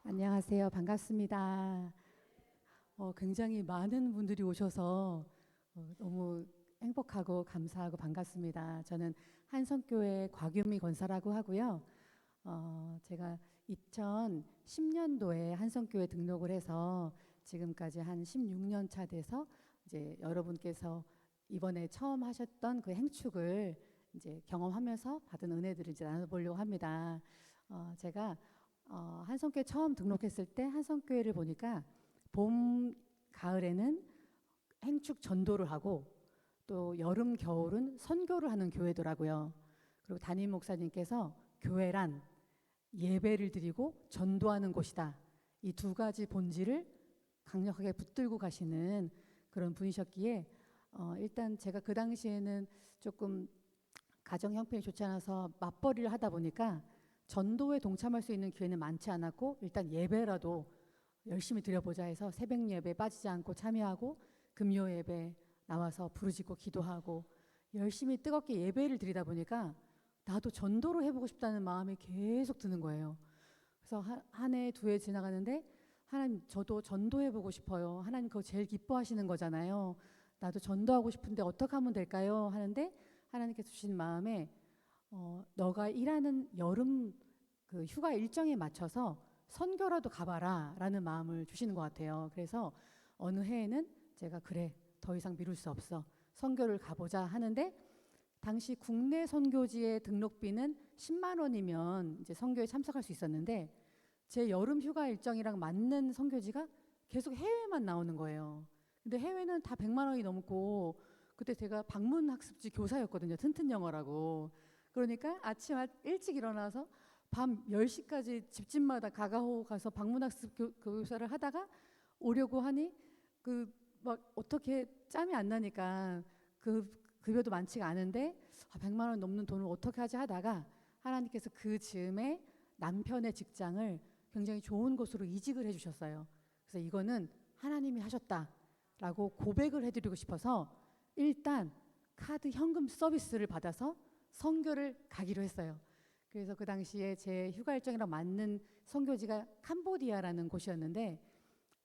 안녕하세요. 반갑습니다. 굉장히 많은 분들이 오셔서 너무 행복하고 감사하고 반갑습니다. 저는 한성교회 곽유미 권사라고 하고요. 제가 2010년도에 한성교회 등록을 해서 지금까지 한 16년 차 돼서 이제 여러분께서 이번에 처음 하셨던 그 행축을 이제 경험하면서 받은 은혜들을 이제 나눠보려고 합니다. 제가 한성교회 처음 등록했을 때 한성교회를 보니까 봄, 가을에는 행축 전도를 하고 또 여름, 겨울은 선교를 하는 교회더라고요. 그리고 담임 목사님께서 교회란 예배를 드리고 전도하는 곳이다. 이 두 가지 본질을 강력하게 붙들고 가시는 그런 분이셨기에 일단 제가 그 당시에는 조금 가정 형편이 좋지 않아서 맞벌이를 하다 보니까 전도에 동참할 수 있는 기회는 많지 않았고 일단 예배라도 열심히 드려보자 해서 새벽 예배 빠지지 않고 참여하고 금요 예배 나와서 부르짖고 기도하고 열심히 뜨겁게 예배를 드리다 보니까 나도 전도를 해보고 싶다는 마음이 계속 드는 거예요. 그래서 한 해, 두 해 지나가는데 하나님 저도 전도해보고 싶어요. 하나님 그거 제일 기뻐하시는 거잖아요. 나도 전도하고 싶은데 어떻게 하면 될까요? 하는데 하나님께서 주신 마음에 너가 일하는 여름 그 휴가 일정에 맞춰서 선교라도 가봐라 라는 마음을 주시는 것 같아요. 그래서 어느 해에는 제가 그래 더 이상 미룰 수 없어 선교를 가보자 하는데 당시 국내 선교지의 등록비는 10만 원이면 이제 선교에 참석할 수 있었는데 제 여름 휴가 일정이랑 맞는 선교지가 계속 해외만 나오는 거예요. 근데 해외는 다 100만 원이 넘고 그때 제가 방문학습지 교사였거든요. 튼튼 영어라고. 그러니까 아침 일찍 일어나서 밤 10시까지 집집마다 가가호 가서 방문학습 교사를 하다가 오려고 하니 그 막 어떻게 짬이 안 나니까 그 급여도 많지가 않은데 100만 원 넘는 돈을 어떻게 하지 하다가 하나님께서 그 즈음에 남편의 직장을 굉장히 좋은 곳으로 이직을 해주셨어요. 그래서 이거는 하나님이 하셨다라고 고백을 해드리고 싶어서 일단 카드 현금 서비스를 받아서 선교를 가기로 했어요. 그래서 그 당시에 제 휴가 일정이랑 맞는 선교지가 캄보디아라는 곳이었는데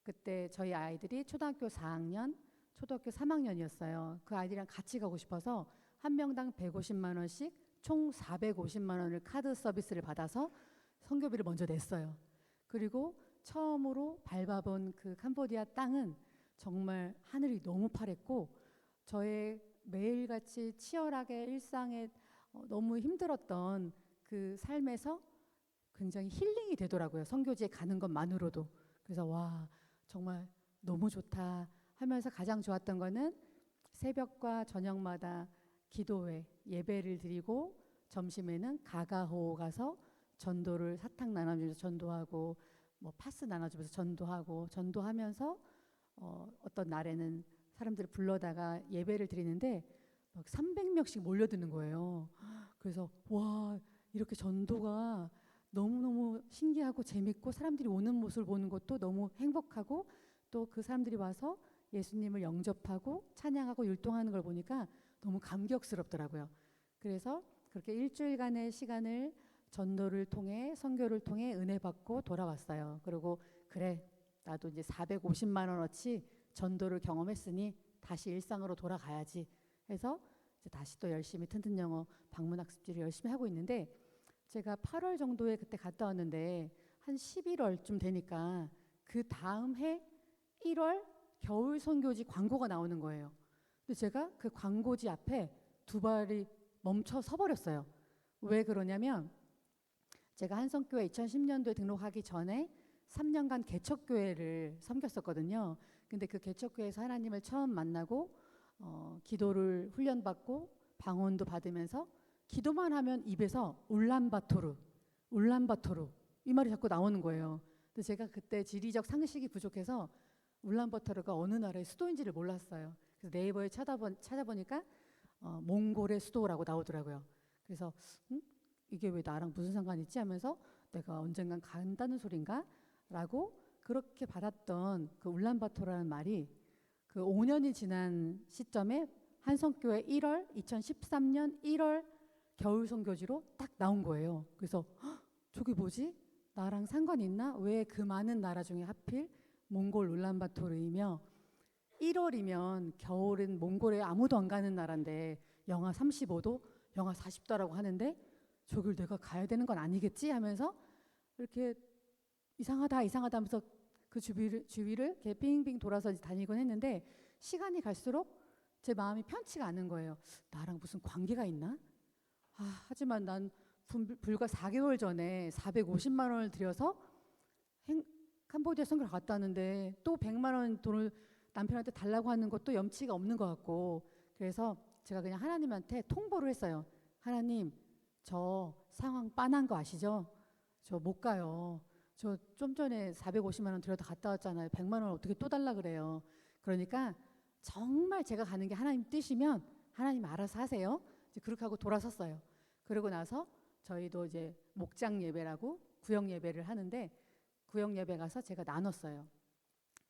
그때 저희 아이들이 초등학교 4학년, 초등학교 3학년이었어요. 그 아이들이랑 같이 가고 싶어서 한 명당 150만 원씩 총 450만 원을 카드 서비스를 받아서 선교비를 먼저 냈어요. 그리고 처음으로 밟아본 그 캄보디아 땅은 정말 하늘이 너무 파랬고 저의 매일같이 치열하게 일상에 너무 힘들었던 그 삶에서 굉장히 힐링이 되더라고요. 선교지에 가는 것만으로도. 그래서 와 정말 너무 좋다 하면서 가장 좋았던 거는 새벽과 저녁마다 기도회 예배를 드리고 점심에는 가가호 가서 전도를 사탕 나눠주면서 전도하고 뭐 파스 나눠주면서 전도하고 전도하면서 어떤 날에는 사람들을 불러다가 예배를 드리는데 막 300명씩 몰려드는 거예요. 그래서 와 이렇게 전도가 너무너무 신기하고 재밌고 사람들이 오는 모습을 보는 것도 너무 행복하고 또 그 사람들이 와서 예수님을 영접하고 찬양하고 율동하는 걸 보니까 너무 감격스럽더라고요. 그래서 그렇게 일주일간의 시간을 전도를 통해 선교를 통해 은혜 받고 돌아왔어요. 그리고 그래 나도 이제 450만 원어치 전도를 경험했으니 다시 일상으로 돌아가야지 해서 이제 다시 또 열심히 튼튼 영어 방문학습지를 열심히 하고 있는데 제가 8월 정도에 그때 갔다 왔는데 한 11월쯤 되니까 그 다음 해 1월 겨울 선교지 광고가 나오는 거예요. 근데 제가 그 광고지 앞에 두 발이 멈춰 서 버렸어요. 왜 그러냐면 제가 한성교회 2010년도에 등록하기 전에 3년간 개척교회를 섬겼었거든요. 근데 그 개척교회에서 하나님을 처음 만나고 기도를 훈련받고 방언도 받으면서 기도만 하면 입에서 울란바토르, 울란바토르 이 말이 자꾸 나오는 거예요. 근데 제가 그때 지리적 상식이 부족해서 울란바토르가 어느 나라의 수도인지를 몰랐어요. 그래서 네이버에 찾아보니까 몽골의 수도라고 나오더라고요. 그래서 이게 왜 나랑 무슨 상관이 있지 하면서 내가 언젠간 간다는 소린가? 라고 그렇게 받았던 그 울란바토르라는 말이 그 5년이 지난 시점에 한성교회 2013년 1월 겨울 선교지로 딱 나온 거예요. 그래서 저게 뭐지? 나랑 상관 있나? 왜 그 많은 나라 중에 하필 몽골 울란바토르이며 1월이면 겨울은 몽골에 아무도 안 가는 나라인데 영하 35도, 영하 40도라고 하는데 저길 내가 가야 되는 건 아니겠지 하면서 이렇게 이상하다 이상하다 하면서 그 주위를 이렇게 빙빙 돌아서 다니곤 했는데 시간이 갈수록 제 마음이 편치가 않은 거예요. 나랑 무슨 관계가 있나? 하지만 난 불과 4개월 전에 450만 원을 들여서 캄보디아 선교를 갔다 왔는데 또 100만 원 돈을 남편한테 달라고 하는 것도 염치가 없는 것 같고, 그래서 제가 그냥 하나님한테 통보를 했어요. 하나님, 저 상황 빤한 거 아시죠? 저 못 가요. 저 좀 전에 450만 원 들여다 갔다 왔잖아요. 100만 원 어떻게 또 달라 그래요. 그러니까 정말 제가 가는 게 하나님 뜻이면 하나님 알아서 하세요. 이제 그렇게 하고 돌아섰어요. 그러고 나서 저희도 이제 목장 예배라고 구역 예배를 하는데 구역 예배 가서 제가 나눴어요.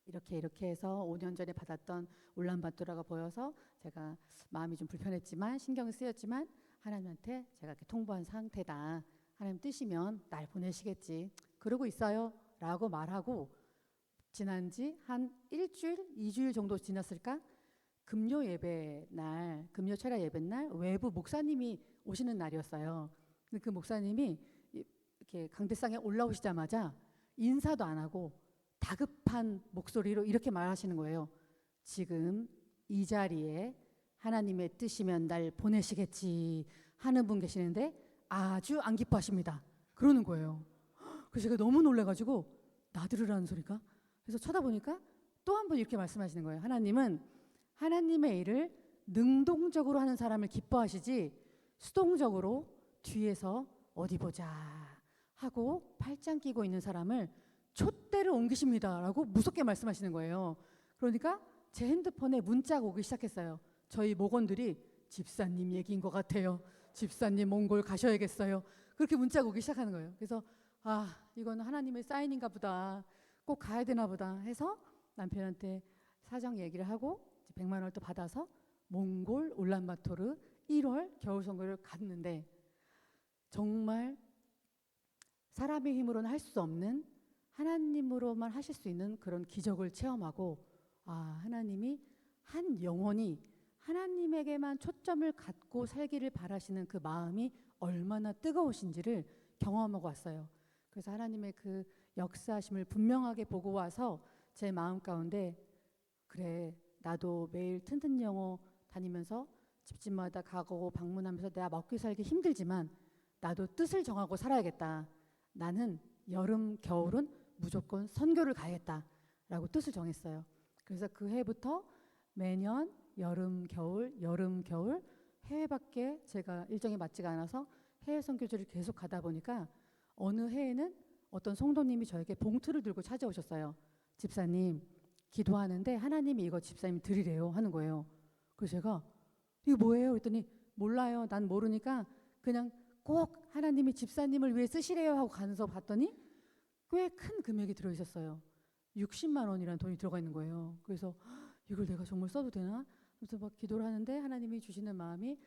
이렇게 해서 5년 전에 받았던 울란바토르가 보여서 제가 마음이 좀 불편했지만 신경이 쓰였지만 하나님한테 제가 이렇게 통보한 상태다. 하나님 뜻이면 날 보내시겠지. 그러고 있어요. 라고 말하고 지난 지 한 일주일, 2주일 정도 지났을까? 금요 예배 날, 금요 철야 예배 날 외부 목사님이 오시는 날이었어요. 근데 그 목사님이 이렇게 강대상에 올라오시자마자 인사도 안 하고 다급한 목소리로 이렇게 말하시는 거예요. 지금 이 자리에 하나님의 뜻이면 날 보내시겠지 하는 분 계시는데 아주 안 기뻐하십니다. 그러는 거예요. 그래서 제가 너무 놀라가지고 나들으라는 소리가? 그래서 쳐다보니까 또 한 번 이렇게 말씀하시는 거예요. 하나님은 하나님의 일을 능동적으로 하는 사람을 기뻐하시지 수동적으로 뒤에서 어디 보자 하고 팔짱 끼고 있는 사람을 촛대를 옮기십니다 라고 무섭게 말씀하시는 거예요. 그러니까 제 핸드폰에 문자가 오기 시작했어요. 저희 목원들이 집사님 얘기인 것 같아요. 집사님 몽골 가셔야겠어요. 그렇게 문자가 오기 시작하는 거예요. 그래서 이건 하나님의 사인인가 보다. 꼭 가야 되나 보다 해서 남편한테 사정 얘기를 하고 100만 원을 또 받아서 몽골 울란바토르 1월 겨울 선교를 갔는데 정말 사람의 힘으로는 할 수 없는 하나님으로만 하실 수 있는 그런 기적을 체험하고 하나님이 한 영혼이 하나님에게만 초점을 갖고 살기를 바라시는 그 마음이 얼마나 뜨거우신지를 경험하고 왔어요. 그래서 하나님의 그 역사하심을 분명하게 보고 와서 제 마음 가운데 그래 나도 매일 튼튼 영어 다니면서 집집마다 가고 방문하면서 내가 먹고 살기 힘들지만 나도 뜻을 정하고 살아야겠다. 나는 여름 겨울은 무조건 선교를 가야겠다라고 뜻을 정했어요. 그래서 그 해부터 매년 여름 겨울 해외밖에 제가 일정이 맞지가 않아서 해외 선교지를 계속 가다 보니까 어느 해에는 어떤 성도님이 저에게 봉투를 들고 찾아오셨어요. 집사님 기도하는데 하나님이 이거 집사님 드리래요 하는 거예요. 그래서 제가 이거 뭐예요? 그랬더니 몰라요. 난 모르니까 그냥 꼭 하나님이 집사님을 위해 쓰시래요 하고 가서 봤더니 꽤 큰 금액이 들어있었어요. 60만 원이라는 돈이 들어가 있는 거예요. 그래서 이걸 내가 정말 써도 되나? 그래서 막 기도를 하는데 하나님이 주시는 마음이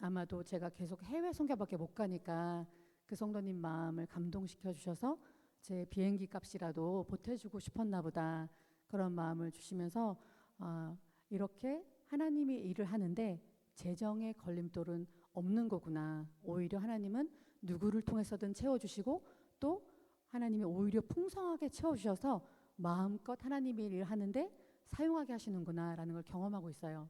아마도 제가 계속 해외 선교밖에 못 가니까 그 성도님 마음을 감동시켜 주셔서 제 비행기 값이라도 보태주고 싶었나 보다. 그런 마음을 주시면서 이렇게 하나님이 일을 하는데 재정의 걸림돌은 없는 거구나. 오히려 하나님은 누구를 통해서든 채워주시고 또 하나님이 오히려 풍성하게 채워주셔서 마음껏 하나님의 일을 하는데 사용하게 하시는구나라는 걸 경험하고 있어요.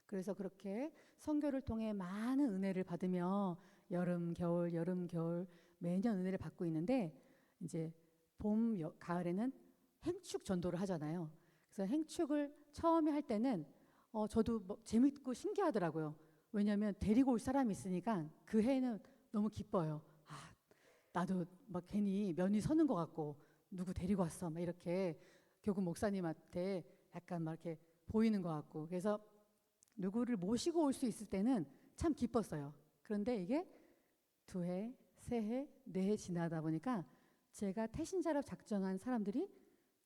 그래서 그렇게 선교를 통해 많은 은혜를 받으며 여름 겨울 매년 은혜를 받고 있는데 이제 봄 가을에는 행축 전도를 하잖아요. 그래서 행축을 처음에 할 때는 저도 뭐 재밌고 신기하더라고요. 왜냐하면 데리고 올 사람이 있으니까 그 해는 너무 기뻐요. 나도 막 괜히 면이 서는 것 같고 누구 데리고 왔어 막 이렇게 교구 목사님한테 약간 막 이렇게 보이는 것 같고 그래서 누구를 모시고 올 수 있을 때는 참 기뻤어요. 그런데 이게 2해, 3해, 4해 지나다 보니까 제가 태신자로 작정한 사람들이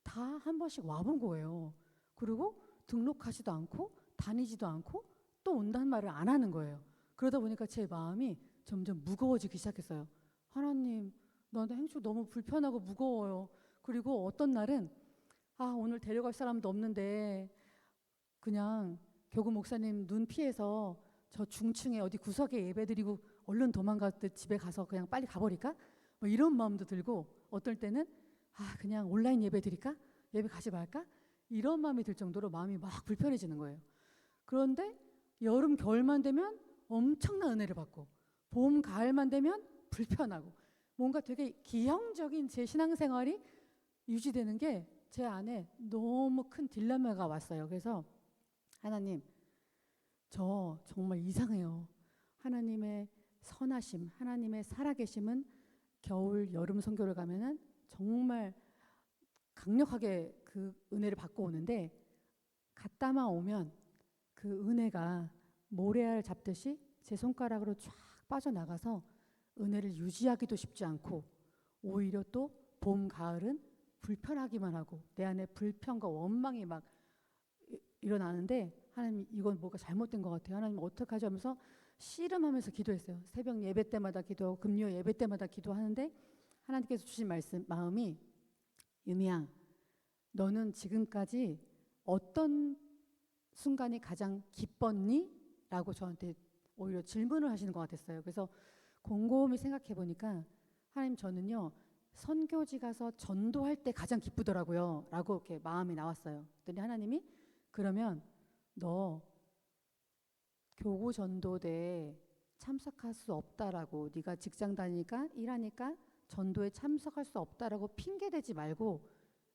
다 한 번씩 와본 거예요. 그리고 등록하지도 않고 다니지도 않고 또 온다는 말을 안 하는 거예요. 그러다 보니까 제 마음이 점점 무거워지기 시작했어요. 하나님, 나한테 행축 너무 불편하고 무거워요. 그리고 어떤 날은 오늘 데려갈 사람도 없는데 그냥 교구 목사님 눈 피해서 저 중층에 어디 구석에 예배드리고 얼른 도망갔듯 집에 가서 그냥 빨리 가버릴까? 뭐 이런 마음도 들고, 어떨 때는 그냥 온라인 예배 드릴까? 예배 가지 말까? 이런 마음이 들 정도로 마음이 막 불편해지는 거예요. 그런데 여름 겨울만 되면 엄청난 은혜를 받고, 봄 가을만 되면 불편하고, 뭔가 되게 기형적인 제 신앙생활이 유지되는 게 제 안에 너무 큰 딜레마가 왔어요. 그래서 하나님, 저 정말 이상해요. 하나님의 선하심, 하나님의 살아계심은 겨울 여름 선교를 가면은 정말 강력하게 그 은혜를 받고 오는데, 갔다만 오면 그 은혜가 모래알 잡듯이 제 손가락으로 쫙 빠져나가서 은혜를 유지하기도 쉽지 않고, 오히려 또 봄 가을은 불편하기만 하고 내 안에 불평과 원망이 막 일어나는데, 하나님 이건 뭐가 잘못된 것 같아요. 하나님 어떡하지 하면서 씨름하면서 기도했어요. 새벽 예배 때마다 기도하고 금요 예배 때마다 기도하는데, 하나님께서 주신 말씀, 마음이, 유미양, 너는 지금까지 어떤 순간이 가장 기뻤니? 라고 저한테 오히려 질문을 하시는 것 같았어요. 그래서 곰곰이 생각해 보니까, 하나님, 저는요 선교지 가서 전도할 때 가장 기쁘더라고요 라고 이렇게 마음이 나왔어요. 그랬더니 하나님이, 그러면 너 교구 전도대에 참석할 수 없다라고, 네가 직장 다니니까 일하니까 전도에 참석할 수 없다라고 핑계 대지 말고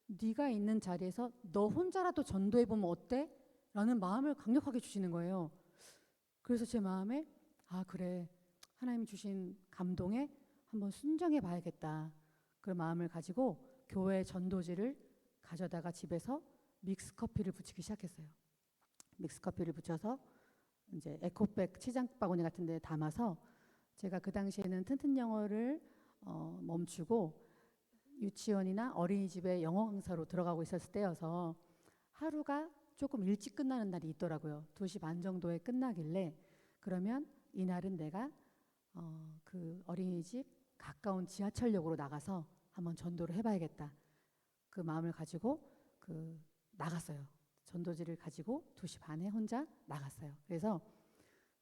네가 있는 자리에서 너 혼자라도 전도해 보면 어때? 라는 마음을 강력하게 주시는 거예요. 그래서 제 마음에 그래, 하나님 주신 감동에 한번 순종해 봐야겠다, 그런 마음을 가지고 교회 전도지를 가져다가 집에서 믹스커피를 붙이기 시작했어요. 믹스커피를 붙여서 이제 에코백 치장 바구니 같은 데 담아서, 제가 그 당시에는 튼튼 영어를 멈추고 유치원이나 어린이집에 영어 강사로 들어가고 있었을 때여서 하루가 조금 일찍 끝나는 날이 있더라고요. 2시 반 정도에 끝나길래, 그러면 이날은 내가 그 어린이집 가까운 지하철역으로 나가서 한번 전도를 해봐야겠다, 그 마음을 가지고 나갔어요. 전도지를 가지고 2시 반에 혼자 나갔어요. 그래서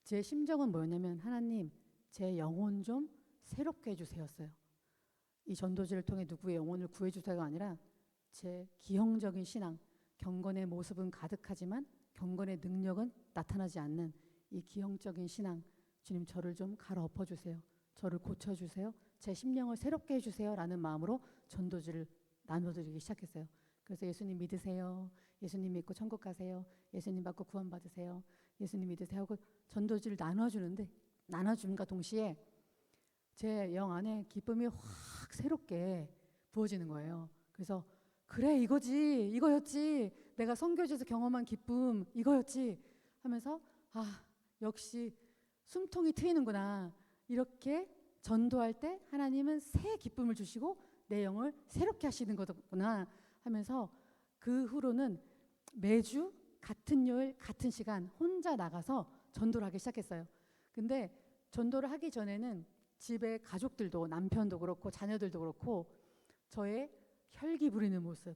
제 심정은 뭐였냐면, 하나님, 제 영혼 좀 새롭게 해주세요였어요. 이 전도지를 통해 누구의 영혼을 구해주세요가 아니라, 제 기형적인 신앙, 경건의 모습은 가득하지만 경건의 능력은 나타나지 않는 이 기형적인 신앙, 주님 저를 좀 갈아엎어주세요, 저를 고쳐주세요, 제 심령을 새롭게 해주세요 라는 마음으로 전도지를 나눠드리기 시작했어요. 그래서 예수님 믿으세요, 예수님 믿고 천국 가세요, 예수님 받고 구원 받으세요, 예수님 믿으세요 하고 전도지를 나눠줌과 동시에 제 영 안에 기쁨이 확 새롭게 부어지는 거예요. 그래서 그래, 이거였지, 내가 선교지에서 경험한 기쁨 이거였지 하면서, 역시 숨통이 트이는구나, 이렇게 전도할 때 하나님은 새 기쁨을 주시고 내 영을 새롭게 하시는 거구나 하면서, 그 후로는 매주 같은 요일 같은 시간 혼자 나가서 전도를 하기 시작했어요. 근데 전도를 하기 전에는 집에 가족들도, 남편도 그렇고 자녀들도 그렇고, 저의 혈기 부리는 모습,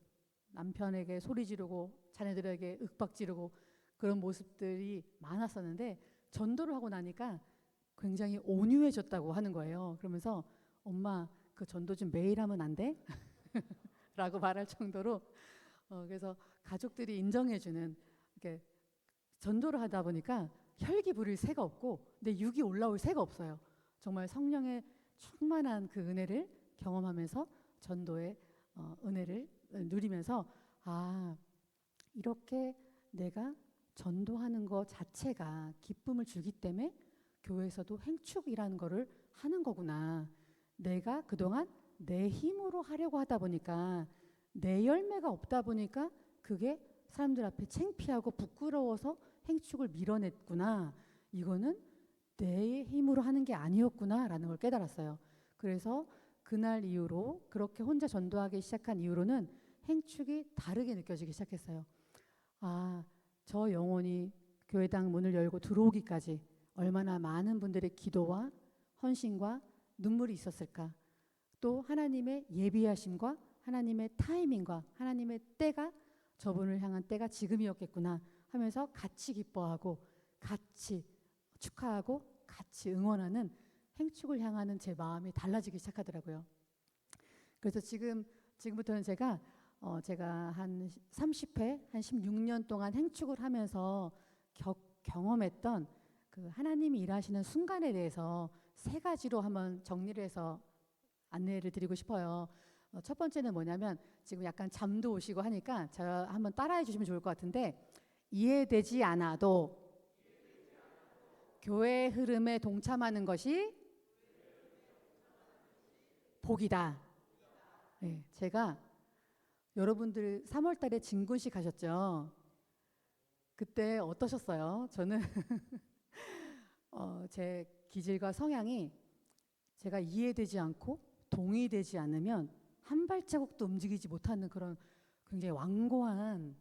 남편에게 소리 지르고 자녀들에게 윽박 지르고 그런 모습들이 많았었는데, 전도를 하고 나니까 굉장히 온유해졌다고 하는 거예요. 그러면서 엄마, 그 전도 좀 매일 하면 안 돼? 라고 말할 정도로, 그래서 가족들이 인정해주는, 이렇게 전도를 하다 보니까 혈기 부릴 새가 없고 내 육이 올라올 새가 없어요. 정말 성령의 충만한 그 은혜를 경험하면서 전도의 은혜를 누리면서, 이렇게 내가 전도하는 것 자체가 기쁨을 주기 때문에 교회에서도 행축이라는 거를 하는 거구나. 내가 그동안 내 힘으로 하려고 하다 보니까, 내 열매가 없다 보니까 그게 사람들 앞에 창피하고 부끄러워서 행축을 밀어냈구나. 이거는 내 힘으로 하는 게 아니었구나 라는 걸 깨달았어요. 그래서 그날 이후로, 그렇게 혼자 전도하기 시작한 이후로는 행축이 다르게 느껴지기 시작했어요. 저 영혼이 교회당 문을 열고 들어오기까지 얼마나 많은 분들의 기도와 헌신과 눈물이 있었을까. 또 하나님의 예비하심과 하나님의 타이밍과 하나님의 때가 저분을 향한 때가 지금이었겠구나 하면서 같이 기뻐하고 같이 축하하고 같이 응원하는 행축을 향하는 제 마음이 달라지기 시작하더라고요. 그래서 지금부터는 제가 한 30회, 한 16년 동안 행축을 하면서 경험했던 그 하나님이 일하시는 순간에 대해서 세 가지로 한번 정리를 해서 안내를 드리고 싶어요. 첫 번째는 뭐냐면 지금 약간 잠도 오시고 하니까 저 한번 따라해 주시면 좋을 것 같은데, 이해되지 않아도 교회 흐름에 동참하는 것이 복이다. 네, 제가 여러분들 3월 달에 진군식 하셨죠? 그때 어떠셨어요? 저는 제 기질과 성향이 제가 이해되지 않고 동의되지 않으면 한 발자국도 움직이지 못하는 그런 굉장히 완고한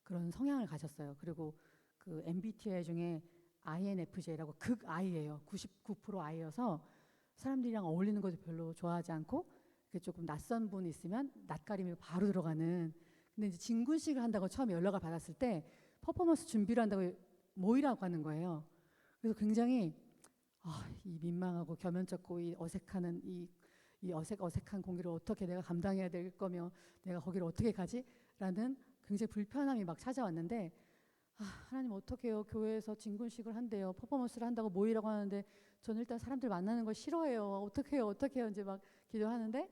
그런 성향을 가졌어요. 그리고 그 MBTI 중에 INFJ라고 극 I예요. 99% I여서 사람들이랑 어울리는 것도 별로 좋아하지 않고 조금 낯선 분 있으면 낯가림이 바로 들어가는. 근데 이제 진군식을 한다고 처음에 연락을 받았을 때 퍼포먼스 준비를 한다고 모이라고 하는 거예요. 그래서 굉장히 이 민망하고 겸연쩍고 이 어색한 어색한 공기를 어떻게 내가 감당해야 될 거며 내가 거기를 어떻게 가지? 라는 굉장히 불편함이 막 찾아왔는데, 하나님 어떻게 해요? 교회에서 진군식을 한대요. 퍼포먼스를 한다고 모이라고 하는데 저는 일단 사람들 만나는 걸 싫어해요. 어떻게 해요? 이제 막 기도하는데,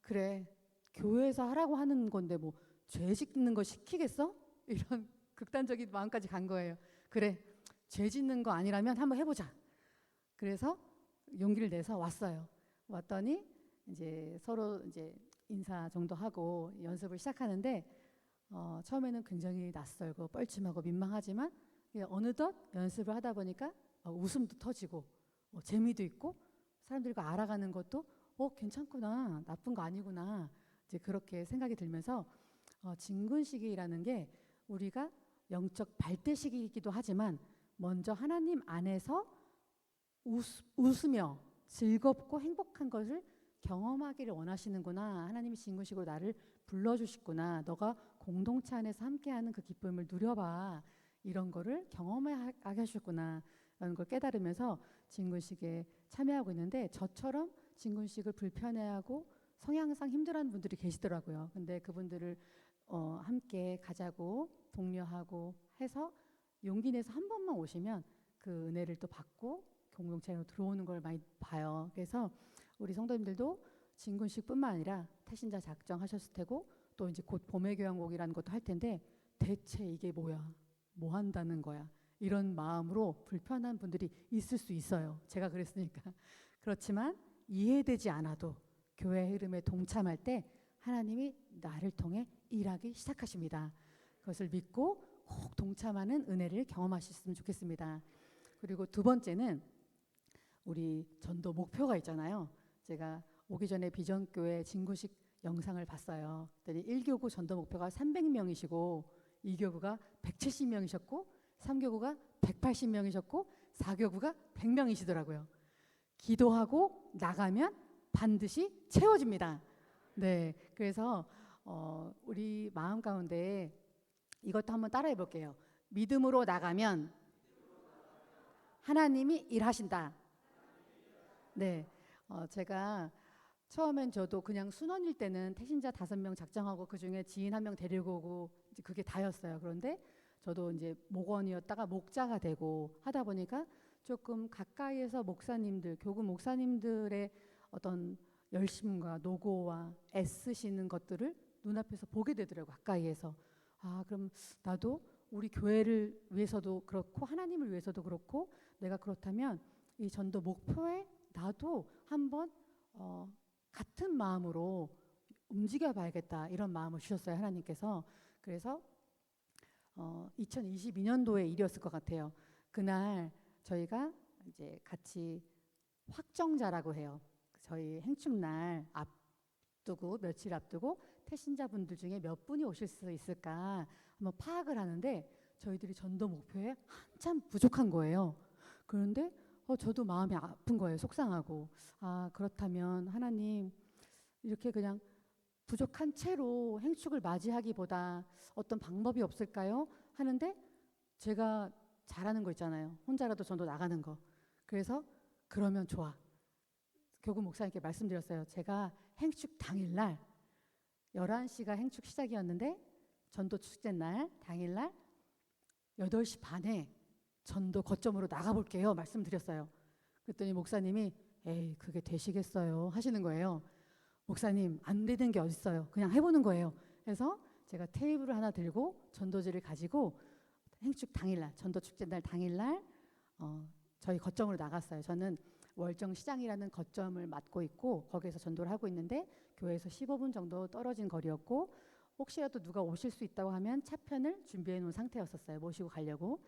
그래, 교회에서 하라고 하는 건데 뭐 죄 짓는 거 시키겠어? 이런 극단적인 마음까지 간 거예요. 그래, 죄 짓는 거 아니라면 한번 해보자. 그래서 용기를 내서 왔어요. 왔더니 이제 서로 이제 인사 정도 하고 연습을 시작하는데, 처음에는 굉장히 낯설고 뻘쭘하고 민망하지만 어느덧 연습을 하다 보니까 웃음도 터지고 재미도 있고 사람들과 알아가는 것도 괜찮구나, 나쁜 거 아니구나, 이제 그렇게 생각이 들면서 진군식이라는 게 우리가 영적 발대식이기도 하지만 먼저 하나님 안에서 웃으며 즐겁고 행복한 것을 경험하기를 원하시는구나. 하나님이 진군식으로 나를 불러주시구나. 너가 공동체 안에서 함께하는 그 기쁨을 누려봐. 이런 거를 경험하게 하셨구나 라는 걸 깨달으면서 진군식에 참여하고 있는데, 저처럼 진군식을 불편해하고 성향상 힘들어하는 분들이 계시더라고요. 근데 그분들을 함께 가자고 독려하고 해서 용기 내서 한 번만 오시면 그 은혜를 또 받고 공동체로 들어오는 걸 많이 봐요. 그래서 우리 성도님들도 진군식뿐만 아니라 태신자 작정하셨을 테고, 또 이제 곧 봄의 교향곡이라는 것도 할 텐데 대체 이게 뭐야? 뭐 한다는 거야? 이런 마음으로 불편한 분들이 있을 수 있어요. 제가 그랬으니까. 그렇지만 이해되지 않아도 교회 흐름에 동참할 때 하나님이 나를 통해 일하기 시작하십니다. 그것을 믿고 꼭 동참하는 은혜를 경험하셨으면 좋겠습니다. 그리고 두 번째는 우리 전도 목표가 있잖아요. 제가 오기 전에 비전교회 진구식 영상을 봤어요. 그랬더니 1교구 전도 목표가 300명이시고 2교구가 170명이셨고 3교구가 180명이셨고 4교구가 100명이시더라고요. 기도하고 나가면 반드시 채워집니다. 네, 그래서 우리 마음 가운데 이것도 한번 따라해 볼게요. 믿음으로 나가면 하나님이 일하신다. 네, 제가 처음엔 저도 그냥 순원일 때는 태신자 5명 작정하고 그 중에 지인 1명 데리고 오고 이제 그게 다였어요. 그런데 저도 이제 목원이었다가 목자가 되고 하다 보니까 조금 가까이에서 목사님들, 교구 목사님들의 어떤 열심과 노고와 애쓰시는 것들을 눈앞에서 보게 되더라고요. 가까이에서. 그럼 나도 우리 교회를 위해서도 그렇고 하나님을 위해서도 그렇고 내가 그렇다면 이 전도 목표에 나도 한번 같은 마음으로 움직여 봐야겠다, 이런 마음을 주셨어요, 하나님께서. 그래서 2022년도의 일이었을 것 같아요. 그날 저희가 이제 같이 확정자라고 해요. 저희 행축날 앞두고 며칠 앞두고 태신자분들 중에 몇 분이 오실 수 있을까 한번 파악을 하는데 저희들이 전도 목표에 한참 부족한 거예요. 그런데 저도 마음이 아픈 거예요. 속상하고. 아, 그렇다면 하나님 이렇게 그냥 부족한 채로 행축을 맞이하기보다 어떤 방법이 없을까요? 하는데 제가 잘하는 거 있잖아요. 혼자라도 전도 나가는 거. 그래서 그러면 좋아. 교구 목사님께 말씀드렸어요. 제가 행축 당일날 11시가 행축 시작이었는데 전도 축제 날 당일날 8시 반에 전도 거점으로 나가볼게요. 말씀드렸어요. 그랬더니 목사님이 에이 그게 되시겠어요 하시는 거예요. 목사님 안 되는 게 어딨어요. 그냥 해보는 거예요. 그래서 제가 테이블을 하나 들고 전도지를 가지고 행축 당일날 전도 축제 날 당일날 저희 거점으로 나갔어요. 저는 월정 시장이라는 거점을 맡고 있고 거기에서 전도를 하고 있는데 교회에서 15분 정도 떨어진 거리였고 혹시라도 누가 오실 수 있다고 하면 차편을 준비해 놓은 상태였었어요. 모시고 가려고.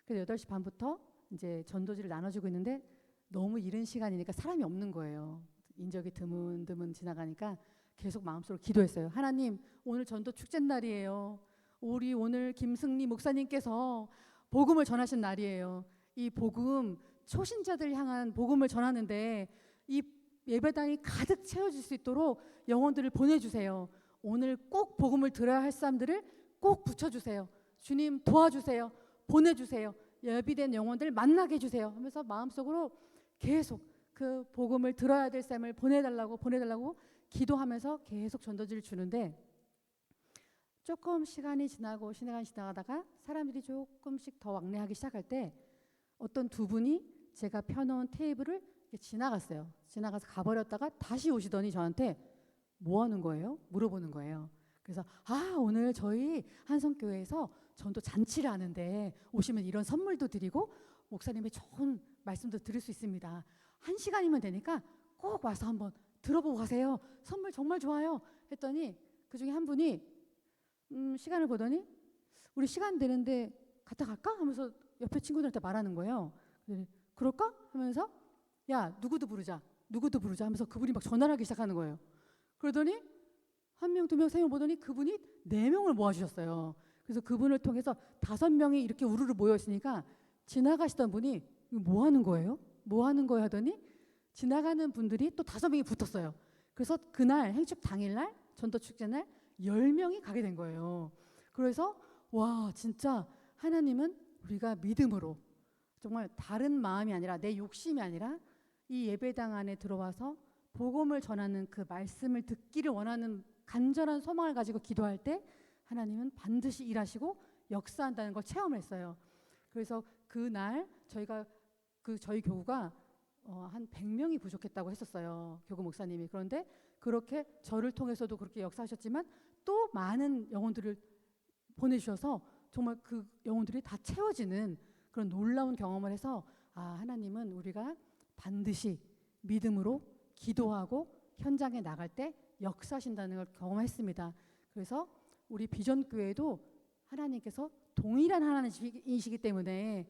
그래서 8시 반부터 이제 전도지를 나눠주고 있는데 너무 이른 시간이니까 사람이 없는 거예요. 인적이 드문드문 지나가니까 계속 마음속으로 기도했어요. 하나님 오늘 전도 축제 날이에요. 우리 오늘 김승리 목사님께서 복음을 전하신 날이에요. 이 복음 초신자들 향한 복음을 전하는데 이 예배당이 가득 채워질 수 있도록 영혼들을 보내주세요. 오늘 꼭 복음을 들어야 할 사람들을 꼭 붙여주세요. 주님 도와주세요. 보내주세요. 예비된 영혼들 만나게 해주세요 하면서 마음속으로 계속 그 복음을 들어야 될 사람을 보내달라고 기도하면서 계속 전도지를 주는데 조금 시간이 지나가다가 사람들이 조금씩 더 왕래하기 시작할 때 어떤 두 분이 제가 펴놓은 테이블을 지나갔어요. 지나가서 가버렸다가 다시 오시더니 저한테 뭐 하는 거예요? 물어보는 거예요. 그래서 오늘 저희 한성교회에서 전도 잔치를 하는데 오시면 이런 선물도 드리고 목사님의 좋은 말씀도 들을 수 있습니다. 1시간이면 되니까 꼭 와서 한번 들어보고 가세요. 선물 정말 좋아요. 했더니 그중에 한 분이 시간을 보더니 우리 시간 되는데 갔다 갈까? 하면서 옆에 친구들한테 말하는 거예요. 그럴까? 하면서 야 누구도 부르자 하면서 그분이 막 전화를 하기 시작하는 거예요. 그러더니 1명, 2명, 3명 보더니 그분이 4명을 모아주셨어요. 그래서 그분을 통해서 5명이 이렇게 우르르 모여있으니까 지나가시던 분이 뭐 하는 거예요? 뭐 하는 거예요? 하더니 지나가는 분들이 또 5명이 붙었어요. 그래서 그날 행축 당일날 전도축제날 10명이 가게 된 거예요. 그래서 와 진짜 하나님은 우리가 믿음으로 정말 다른 마음이 아니라 내 욕심이 아니라 이 예배당 안에 들어와서 복음을 전하는 그 말씀을 듣기를 원하는 간절한 소망을 가지고 기도할 때 하나님은 반드시 일하시고 역사한다는 걸 체험했어요. 그래서 그날 저희 교구가 한 100명이 부족했다고 했었어요. 교구 목사님이. 그런데 그렇게 저를 통해서도 그렇게 역사하셨지만 또 많은 영혼들을 보내주셔서 정말 그 영혼들이 다 채워지는 그런 놀라운 경험을 해서 하나님은 우리가 반드시 믿음으로 기도하고 현장에 나갈 때 역사하신다는 걸 경험했습니다. 그래서 우리 비전교회도 하나님께서 동일한 하나님이시기 때문에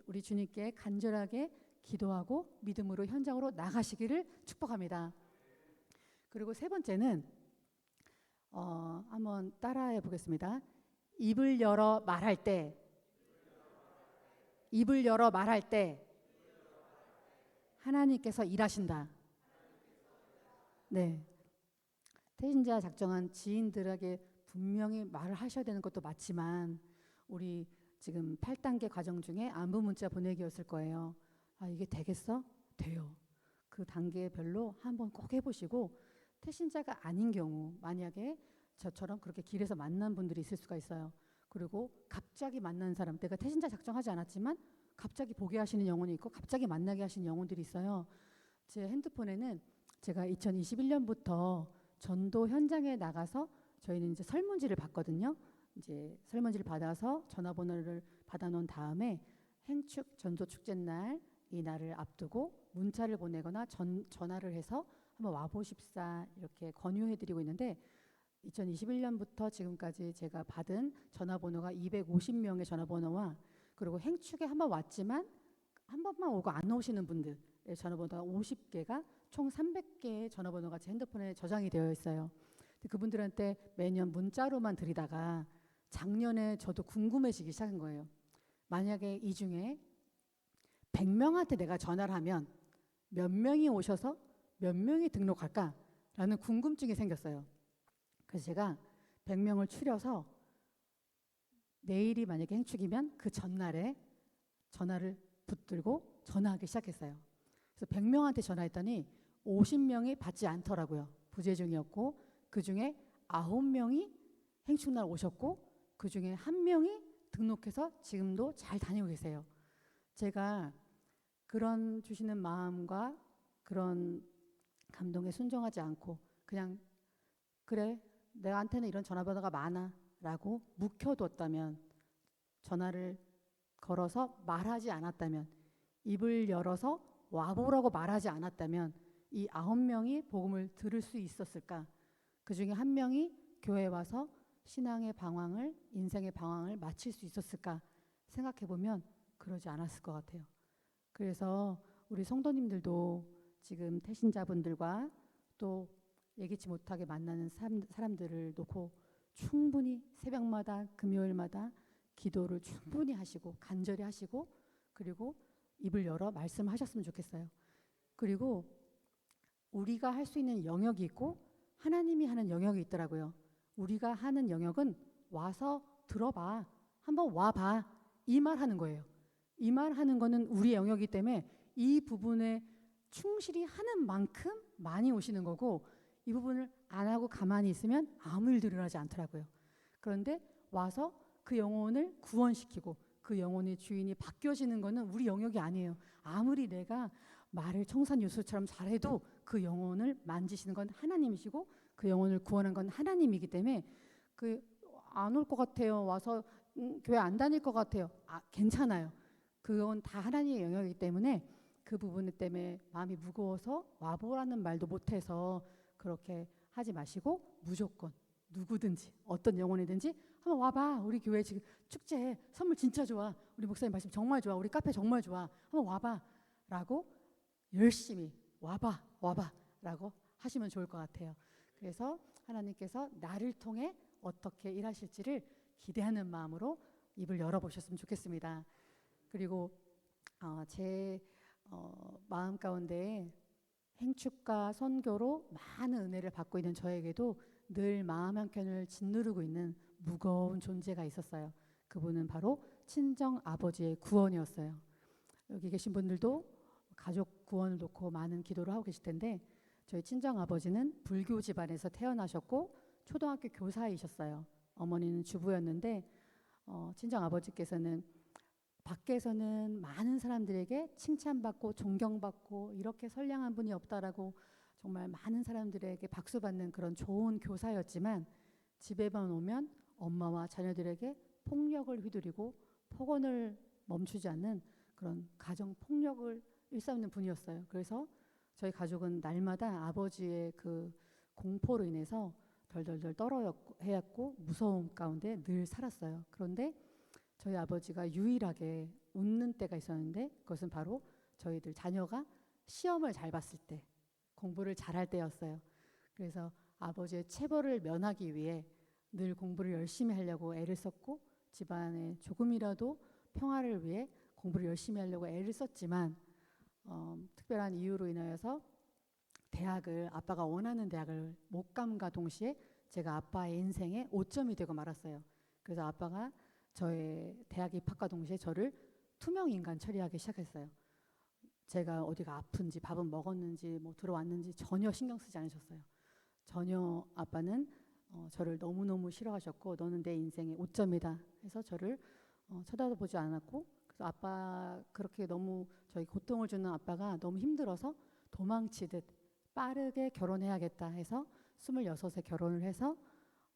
우리 주님께 간절하게 기도하고 믿음으로 현장으로 나가시기를 축복합니다. 그리고 세 번째는 한번 따라해 보겠습니다. 입을 열어 말할 때 하나님께서 일하신다. 네. 태신자 작정한 지인들에게 분명히 말을 하셔야 되는 것도 맞지만 우리 지금 8단계 과정 중에 안부 문자 보내기였을 거예요. 이게 되겠어? 돼요. 그 단계별로 한번 꼭 해보시고 태신자가 아닌 경우 만약에 저처럼 그렇게 길에서 만난 분들이 있을 수가 있어요. 그리고 갑자기 만난 사람, 내가 태신자 작정하지 않았지만 갑자기 보게 하시는 영혼이 있고 갑자기 만나게 하시는 영혼들이 있어요. 제 핸드폰에는 제가 2021년부터 전도 현장에 나가서 저희는 이제 설문지를 받거든요. 이제 설문지를 받아서 전화번호를 받아놓은 다음에 행축 전도 축제 날 이 날을 앞두고 문자를 보내거나 전화를 해서 한번 와보십사 이렇게 권유해드리고 있는데 2021년부터 지금까지 제가 받은 전화번호가 250명의 전화번호와 그리고 행축에 한번 왔지만 한 번만 오고 안 오시는 분들의 전화번호가 50개가 총 300개의 전화번호가 제 핸드폰에 저장이 되어 있어요. 그분들한테 매년 문자로만 드리다가 작년에 저도 궁금해지기 시작한 거예요. 만약에 이 중에 100명한테 내가 전화를 하면 몇 명이 오셔서 몇 명이 등록할까라는 궁금증이 생겼어요. 그래서 제가 100명을 추려서 내일이 만약에 행축이면 그 전날에 전화를 붙들고 전화하기 시작했어요. 그래서 100명한테 전화했더니 50명이 받지 않더라고요. 부재중이었고, 그 중에 9명이 행축날 오셨고, 그 중에 1명이 등록해서 지금도 잘 다니고 계세요. 제가 그런 주시는 마음과 그런 감동에 순종하지 않고 그냥 그래 내한테는 이런 전화번호가 많아 라고 묵혀뒀다면, 전화를 걸어서 말하지 않았다면, 입을 열어서 와보라고 말하지 않았다면 이 9명이 복음을 들을 수 있었을까? 그 중에 1명이 교회에 와서 신앙의 방황을, 인생의 방황을 마칠 수 있었을까? 생각해보면 그러지 않았을 것 같아요. 그래서 우리 성도님들도 지금 태신자분들과 또 예기치 못하게 만나는 사람들을 놓고 충분히 새벽마다 금요일마다 기도를 충분히 하시고 간절히 하시고, 그리고 입을 열어 말씀하셨으면 좋겠어요. 그리고 우리가 할 수 있는 영역이 있고 하나님이 하는 영역이 있더라고요. 우리가 하는 영역은 와서 들어봐, 한번 와봐, 이 말 하는 거예요. 이 말 하는 거는 우리의 영역이기 때문에 이 부분에 충실히 하는 만큼 많이 오시는 거고, 이 부분을 안 하고 가만히 있으면 아무 일도 일어나지 않더라고요. 그런데 와서 그 영혼을 구원시키고 그 영혼의 주인이 바뀌어지는 거는 우리 영역이 아니에요. 아무리 내가 말을 청산유수처럼 잘해도 그 영혼을 만지시는 건 하나님이시고 그 영혼을 구원한 건 하나님이기 때문에 그 안 올 것 같아요. 와서 교회 안 다닐 것 같아요. 괜찮아요. 그건 다 하나님의 영역이기 때문에 그 부분 때문에 마음이 무거워서 와보라는 말도 못해서 그렇게 하지 마시고, 무조건 누구든지 어떤 영혼이든지 한번 와봐. 우리 교회 지금 축제해. 선물 진짜 좋아. 우리 목사님 말씀 정말 좋아. 우리 카페 정말 좋아. 한번 와봐 라고 열심히 와봐 라고 하시면 좋을 것 같아요. 그래서 하나님께서 나를 통해 어떻게 일하실지를 기대하는 마음으로 입을 열어보셨으면 좋겠습니다. 그리고 제 마음 가운데 행축과 선교로 많은 은혜를 받고 있는 저에게도 늘 마음 한켠을 짓누르고 있는 무거운 존재가 있었어요. 그분은 바로 친정 아버지의 구원이었어요. 여기 계신 분들도 가족 구원을 놓고 많은 기도를 하고 계실 텐데, 저희 친정 아버지는 불교 집안에서 태어나셨고 초등학교 교사이셨어요. 어머니는 주부였는데 친정 아버지께서는 밖에서는 많은 사람들에게 칭찬받고 존경받고 이렇게 선량한 분이 없다라고 정말 많은 사람들에게 박수받는 그런 좋은 교사였지만, 집에만 오면 엄마와 자녀들에게 폭력을 휘두르고 폭언을 멈추지 않는 그런 가정 폭력을 일삼는 분이었어요. 그래서 저희 가족은 날마다 아버지의 그 공포로 인해서 덜덜덜 떨어야 했고 무서움 가운데 늘 살았어요. 그런데 저희 아버지가 유일하게 웃는 때가 있었는데, 그것은 바로 저희들 자녀가 시험을 잘 봤을 때, 공부를 잘할 때였어요. 그래서 아버지의 체벌을 면하기 위해 늘 공부를 열심히 하려고 애를 썼고, 집안에 조금이라도 평화를 위해 공부를 열심히 하려고 애를 썼지만 특별한 이유로 인하여서 대학을, 아빠가 원하는 대학을 못 감과 동시에 제가 아빠의 인생에 오점이 되고 말았어요. 그래서 아빠가 저의 대학 입학과 동시에 저를 투명 인간 처리하기 시작했어요. 제가 어디가 아픈지, 밥은 먹었는지, 뭐 들어왔는지 전혀 신경 쓰지 않으셨어요. 전혀. 아빠는 저를 너무너무 싫어하셨고, 너는 내 인생의 오점이다 해서 저를 쳐다보지 않았고, 그래서 아빠 그렇게 너무 저희 고통을 주는 아빠가 너무 힘들어서 도망치듯 빠르게 결혼해야겠다 해서 26에 결혼을 해서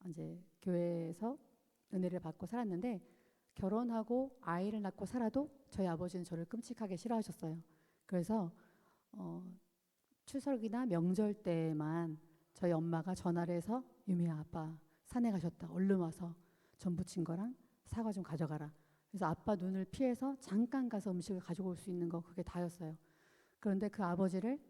이제 교회에서 은혜를 받고 살았는데, 결혼하고 아이를 낳고 살아도 저희 아버지는 저를 끔찍하게 싫어하셨어요. 그래서 추석이나 명절 때만 저희 엄마가 전화를 해서 유미야, 아빠 산에 가셨다. 얼른 와서 전 부친 거랑 사과 좀 가져가라. 그래서 아빠 눈을 피해서 잠깐 가서 음식을 가지고 올 수 있는 거, 그게 다였어요. 그런데 그 아버지를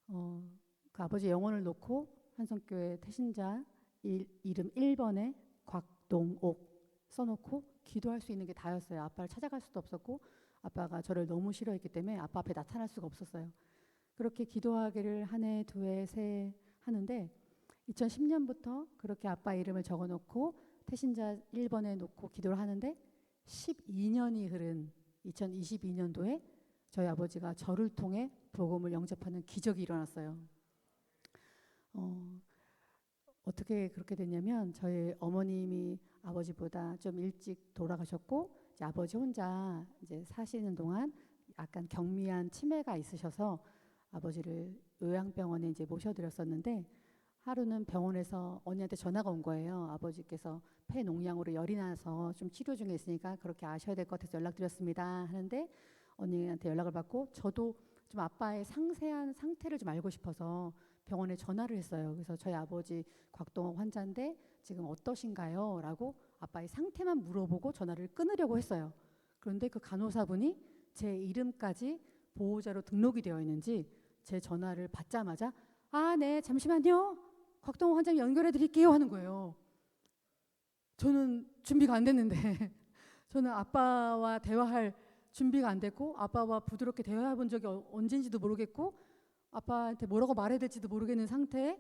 그 아버지 영혼을 놓고 한성교회 태신자 이름 1번에 곽동옥 써놓고 기도할 수 있는 게 다였어요. 아빠를 찾아갈 수도 없었고 아빠가 저를 너무 싫어했기 때문에 아빠 앞에 나타날 수가 없었어요. 그렇게 기도하기를 한 해, 두 해, 세 해 하는데 2010년부터 그렇게 아빠 이름을 적어놓고 태신자 1번에 놓고 기도를 하는데 12년이 흐른 2022년도에 저희 아버지가 저를 통해 복음을 영접하는 기적이 일어났어요. 어떻게 그렇게 됐냐면 저희 어머님이 아버지보다 좀 일찍 돌아가셨고 이제 아버지 혼자 이제 사시는 동안 약간 경미한 치매가 있으셔서 아버지를 요양병원에 이제 모셔드렸었는데 하루는 병원에서 언니한테 전화가 온 거예요. 아버지께서 폐 농양으로 열이 나서 좀 치료 중에 있으니까 그렇게 아셔야 될 것 같아서 연락드렸습니다 하는데 언니한테 연락을 받고 저도 좀 아빠의 상세한 상태를 좀 알고 싶어서 병원에 전화를 했어요. 그래서 저희 아버지 곽동원 환자인데 지금 어떠신가요? 라고 아빠의 상태만 물어보고 전화를 끊으려고 했어요. 그런데 그 간호사분이 제 이름까지 보호자로 등록이 되어 있는지 제 전화를 받자마자 아, 네, 잠시만요. 곽동원 환자님 연결해 드릴게요 하는 거예요. 저는 준비가 안 됐는데 저는 아빠와 대화할 준비가 안 됐고 아빠와 부드럽게 대화해 본 적이 언젠지도 모르겠고 아빠한테 뭐라고 말해야 될지도 모르겠는 상태에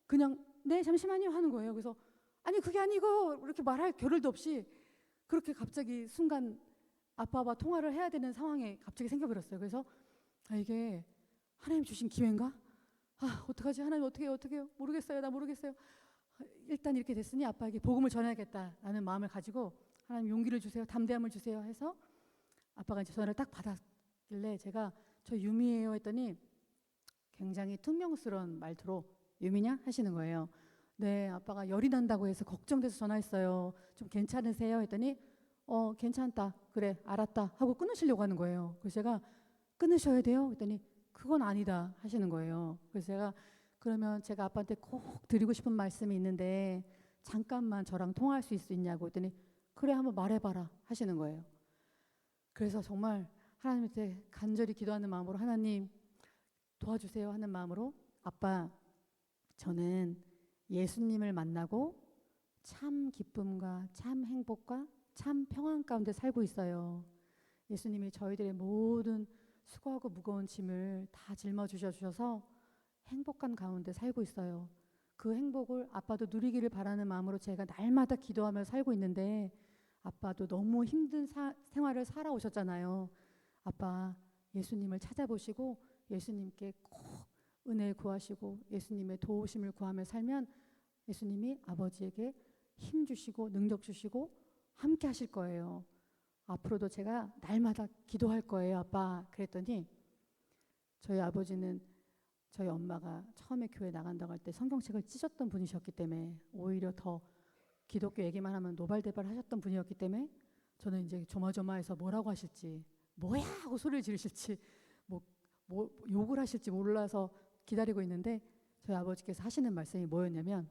그냥 네 잠시만요 하는 거예요. 그래서 아니 그게 아니고 이렇게 말할 겨를도 없이 그렇게 갑자기 순간 아빠와 통화를 해야 되는 상황에 갑자기 생겨버렸어요. 그래서 아, 이게 하나님 주신 기회인가? 아, 어떡하지? 하나님 어떻게 모르겠어요. 나 모르겠어요. 일단 이렇게 됐으니 아빠에게 복음을 전해야겠다라는 마음을 가지고 하나님 용기를 주세요. 담대함을 주세요 해서 아빠가 이제 전화를 딱 받았길래 제가 저 유미예요 했더니 굉장히 퉁명스러운 말투로 유미냐 하시는 거예요. 네, 아빠가 열이 난다고 해서 걱정돼서 전화했어요. 좀 괜찮으세요? 했더니 괜찮다. 그래, 알았다. 하고 끊으시려고 하는 거예요. 그래서 제가 끊으셔야 돼요? 했더니 그건 아니다 하시는 거예요. 그래서 제가 그러면 제가 아빠한테 꼭 드리고 싶은 말씀이 있는데 잠깐만 저랑 통화할 수 있냐고 했더니 그래 한번 말해봐라 하시는 거예요. 그래서 정말 하나님한테 간절히 기도하는 마음으로 하나님 도와주세요 하는 마음으로 아빠 저는 예수님을 만나고 참 기쁨과 참 행복과 참 평안 가운데 살고 있어요. 예수님이 저희들의 모든 수고하고 무거운 짐을 다 짊어지셔 주셔서 행복한 가운데 살고 있어요. 그 행복을 아빠도 누리기를 바라는 마음으로 제가 날마다 기도하며 살고 있는데 아빠도 너무 힘든 생활을 살아오셨잖아요. 아빠 예수님을 찾아보시고 예수님께 꼭 은혜를 구하시고 예수님의 도우심을 구하며 살면 예수님이 아버지에게 힘 주시고 능력 주시고 함께 하실 거예요. 앞으로도 제가 날마다 기도할 거예요, 아빠. 그랬더니 저희 아버지는 저희 엄마가 처음에 교회 나간다고 할 때 성경책을 찢었던 분이셨기 때문에 오히려 더 기독교 얘기만 하면 노발대발 하셨던 분이었기 때문에 저는 이제 조마조마해서 뭐라고 하실지 뭐야 하고 소리를 지르실지 뭐 욕을 하실지 몰라서 기다리고 있는데 저희 아버지께서 하시는 말씀이 뭐였냐면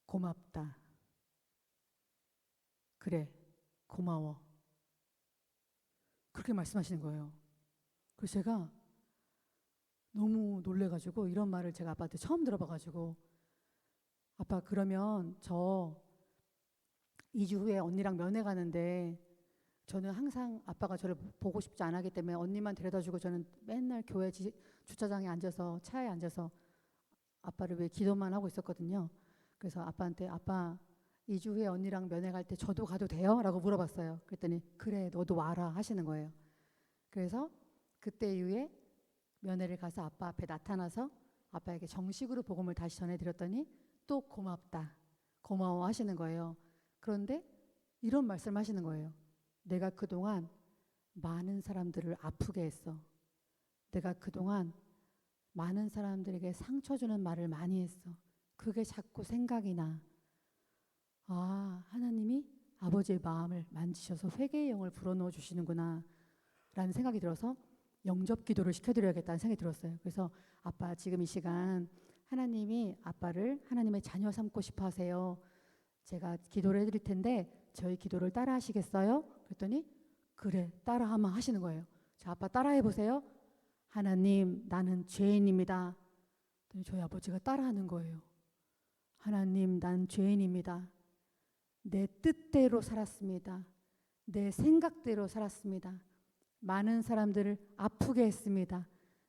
고맙다. 그래, 고마워. 그렇게 말씀하시는 거예요. 그래서 제가 너무 놀래가지고 이런 말을 제가 아빠한테 처음 들어봐가지고 아빠 그러면 저 2주 후에 언니랑 면회 가는데 저는 항상 아빠가 저를 보고 싶지 않아 하기 때문에 언니만 데려다주고 저는 맨날 교회 주차장에 앉아서 차에 앉아서 아빠를 위해 기도만 하고 있었거든요. 그래서 아빠한테 아빠 2주 후에 언니랑 면회 갈 때 저도 가도 돼요? 라고 물어봤어요. 그랬더니 그래 너도 와라 하시는 거예요. 그래서 그때 이후에 면회를 가서 아빠 앞에 나타나서 아빠에게 정식으로 복음을 다시 전해드렸더니 또 고맙다 고마워 하시는 거예요. 그런데 이런 말씀을 하시는 거예요. 내가 그동안 많은 사람들을 아프게 했어. 내가 그동안 많은 사람들에게 상처 주는 말을 많이 했어. 그게 자꾸 생각이 나. 아, 하나님이 아버지의 마음을 만지셔서 회개의 영을 불어넣어 주시는구나 라는 생각이 들어서 영접 기도를 시켜드려야겠다는 생각이 들었어요. 그래서 아빠 지금 이 시간 하나님이 아빠를 하나님의 자녀 삼고 싶어 하세요. 제가 기도를 해드릴 텐데 저희 기도를 따라 하시겠어요? 그랬더니 그래 따라하면 하시는 거예요. 자, 아빠 따라해 보세요. 하나님 나는 죄인입니다. 그랬더니 저희 아버지가 따라하는 거예요. 하나님 난 죄인입니다. 내 뜻대로 살았습니다. 내 생각대로 살았습니다. 많은 사람들을 아프게 했습니다.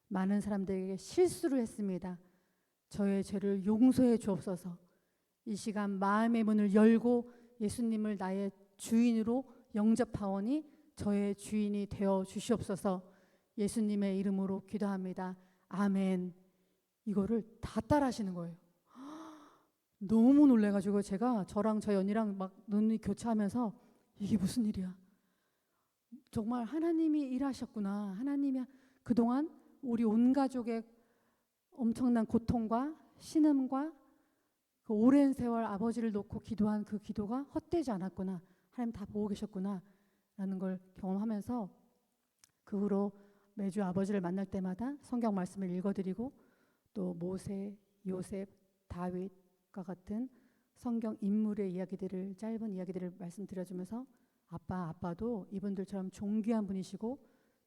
많은 사람들에게 실수를 했습니다. 저의 죄를 용서해 주옵소서. 이 시간 마음의 문을 열고 예수님을 나의 주인으로 영접하오니 저의 주인이 되어 주시옵소서. 예수님의 이름으로 기도합니다. 아멘. 이거를 다 따라하시는 거예요. 너무 놀래가지고 제가 저랑 저희 언니랑 막 눈이 교차하면서 이게 무슨 일이야? 정말 하나님이 일하셨구나. 하나님이 그동안 우리 온 가족의 엄청난 고통과 신음과 그 오랜 세월 아버지를 놓고 기도한 그 기도가 헛되지 않았구나. 하나님 다 보고 계셨구나 라는 걸 경험하면서 그 후로 매주 아버지를 만날 때마다 성경 말씀을 읽어드리고 또 모세, 요셉, 다윗과 같은 성경 인물의 이야기들을 짧은 이야기들을 말씀드려주면서 아빠도 이분들처럼 존귀한 분이시고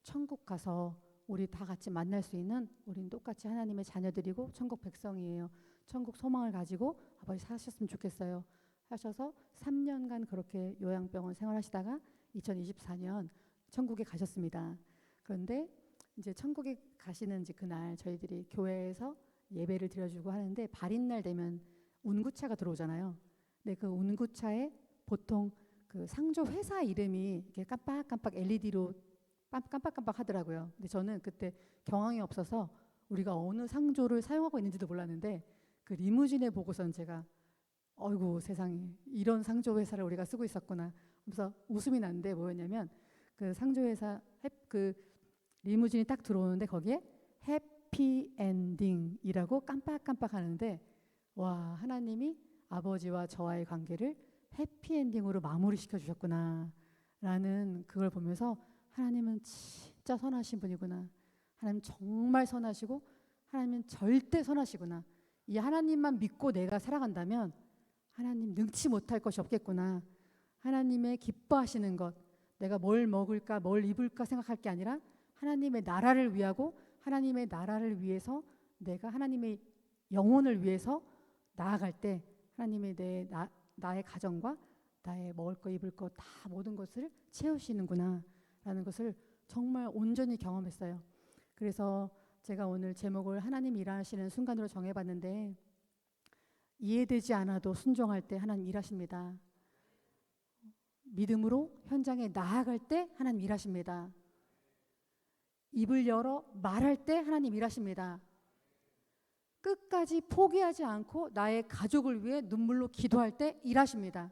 천국 가서 우리 다 같이 만날 수 있는 우린 똑같이 하나님의 자녀들이고 천국 백성이에요. 천국 소망을 가지고 아버지 사셨으면 좋겠어요. 하셔서 3년간 그렇게 요양병원 생활하시다가 2024년 천국에 가셨습니다. 그런데 이제 천국에 가시는 이제 그날 저희들이 교회에서 예배를 드려주고 하는데 발인날 되면 운구차가 들어오잖아요. 근데 그 운구차에 보통 그 상조 회사 이름이 이렇게 깜빡깜빡 LED로 깜빡깜빡 하더라고요. 근데 저는 그때 경황이 없어서 우리가 어느 상조를 사용하고 있는지도 몰랐는데 그 리무진에 보고선 제가 어이구 세상에 이런 상조 회사를 우리가 쓰고 있었구나. 그래서 웃음이 났는데 뭐였냐면 그 상조 회사 그 리무진이 딱 들어오는데 거기에 해피엔딩이라고 깜빡깜빡 하는데 와 하나님이 아버지와 저와의 관계를 해피엔딩으로 마무리 시켜주셨구나 라는 그걸 보면서 하나님은 진짜 선하신 분이구나. 하나님 정말 선하시고 하나님은 절대 선하시구나. 이 하나님만 믿고 내가 살아간다면 하나님 능치 못할 것이 없겠구나. 하나님의 기뻐하시는 것, 내가 뭘 먹을까 뭘 입을까 생각할 게 아니라 하나님의 나라를 위하고 하나님의 나라를 위해서 내가 하나님의 영혼을 위해서 나아갈 때 하나님의 나의 가정과 나의 먹을 거 입을 거 다 모든 것을 채우시는구나 라는 것을 정말 온전히 경험했어요. 그래서 제가 오늘 제목을 하나님 일하시는 순간으로 정해봤는데 이해되지 않아도 순종할 때 하나님 일하십니다. 믿음으로 현장에 나아갈 때 하나님 일하십니다. 입을 열어 말할 때 하나님 일하십니다. 끝까지 포기하지 않고 나의 가족을 위해 눈물로 기도할 때 일하십니다.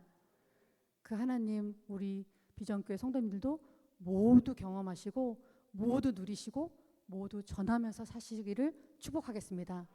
그 하나님 우리 비전교회 성도님들도 모두 경험하시고 모두 누리시고 모두 전하면서 사시기를 축복하겠습니다.